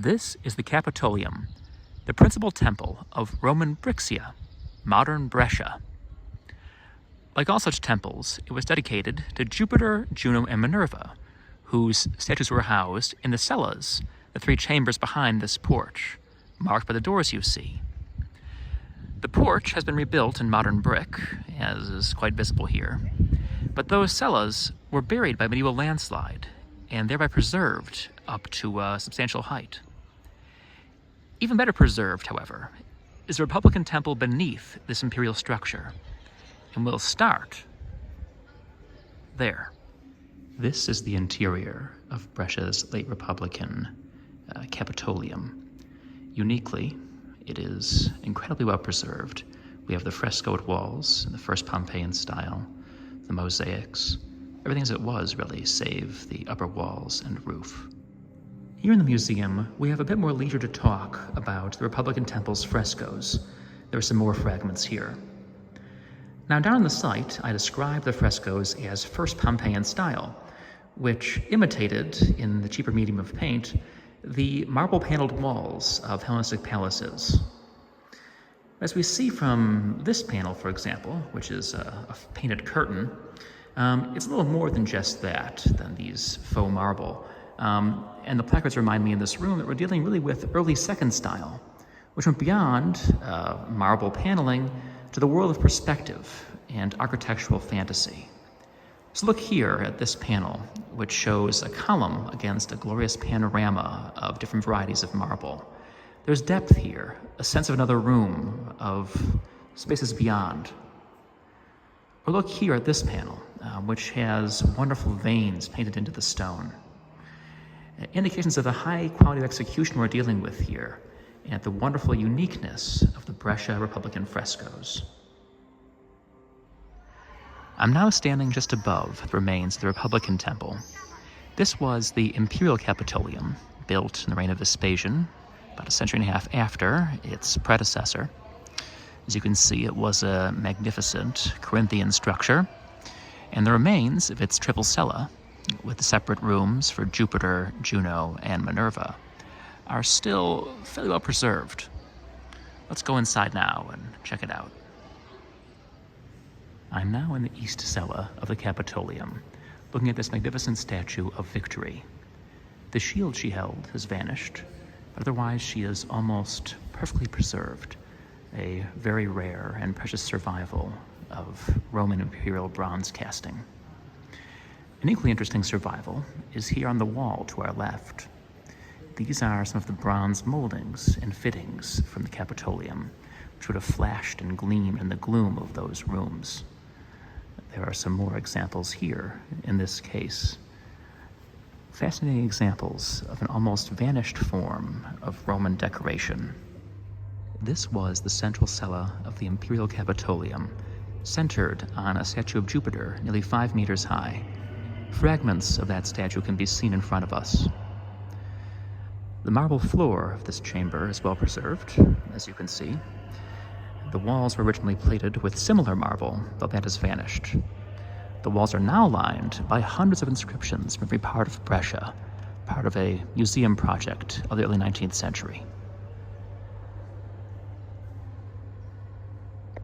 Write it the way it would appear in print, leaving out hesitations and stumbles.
This is the Capitolium, the principal temple of Roman Brescia, modern Brescia. Like all such temples, it was dedicated to Jupiter, Juno, and Minerva, whose statues were housed in the cellas, the three chambers behind this porch, marked by the doors you see. The porch has been rebuilt in modern brick, as is quite visible here, but those cellas were buried by medieval landslide and thereby preserved up to a substantial height. Even better preserved, however, is the Republican temple beneath this imperial structure, and we'll start there. This is the interior of Brescia's late Republican Capitolium. Uniquely, it is incredibly well preserved. We have the frescoed walls in the first Pompeian style, the mosaics, everything as it was really, save the upper walls and roof. Here in the museum, we have a bit more leisure to talk about the Republican temple's frescoes. There are some more fragments here. Now, down on the site, I describe the frescoes as first Pompeian style, which imitated, in the cheaper medium of paint, the marble-paneled walls of Hellenistic palaces. As we see from this panel, for example, which is a painted curtain, it's a little more than just that, than these faux marble. And the placards remind me in this room that we're dealing really with early second style, which went beyond marble paneling to the world of perspective and architectural fantasy. So look here at this panel, which shows a column against a glorious panorama of different varieties of marble. There's depth here, a sense of another room, of spaces beyond. Or look here at this panel, which has wonderful veins painted into the stone. Indications of the high quality of execution we're dealing with here, and the wonderful uniqueness of the Brescia Republican frescoes. I'm now standing just above the remains of the Republican temple. This was the imperial Capitolium, built in the reign of Vespasian, about a century and a half after its predecessor. As you can see, it was a magnificent Corinthian structure, and the remains of its triple cella, with the separate rooms for Jupiter, Juno, and Minerva, are still fairly well preserved. Let's go inside now and check it out. I'm now in the east cella of the Capitolium, looking at this magnificent statue of Victory. The shield she held has vanished, but otherwise she is almost perfectly preserved, a very rare and precious survival of Roman imperial bronze casting. An equally interesting survival is here on the wall to our left. These are some of the bronze moldings and fittings from the Capitolium, which would have flashed and gleamed in the gloom of those rooms. There are some more examples here, in this case. Fascinating examples of an almost vanished form of Roman decoration. This was the central cella of the imperial Capitolium, centered on a statue of Jupiter nearly 5 meters high. Fragments of that statue can be seen in front of us. The marble floor of this chamber is well preserved, as you can see. The walls were originally plated with similar marble, though that has vanished. The walls are now lined by hundreds of inscriptions from every part of Brescia, part of a museum project of the early 19th century.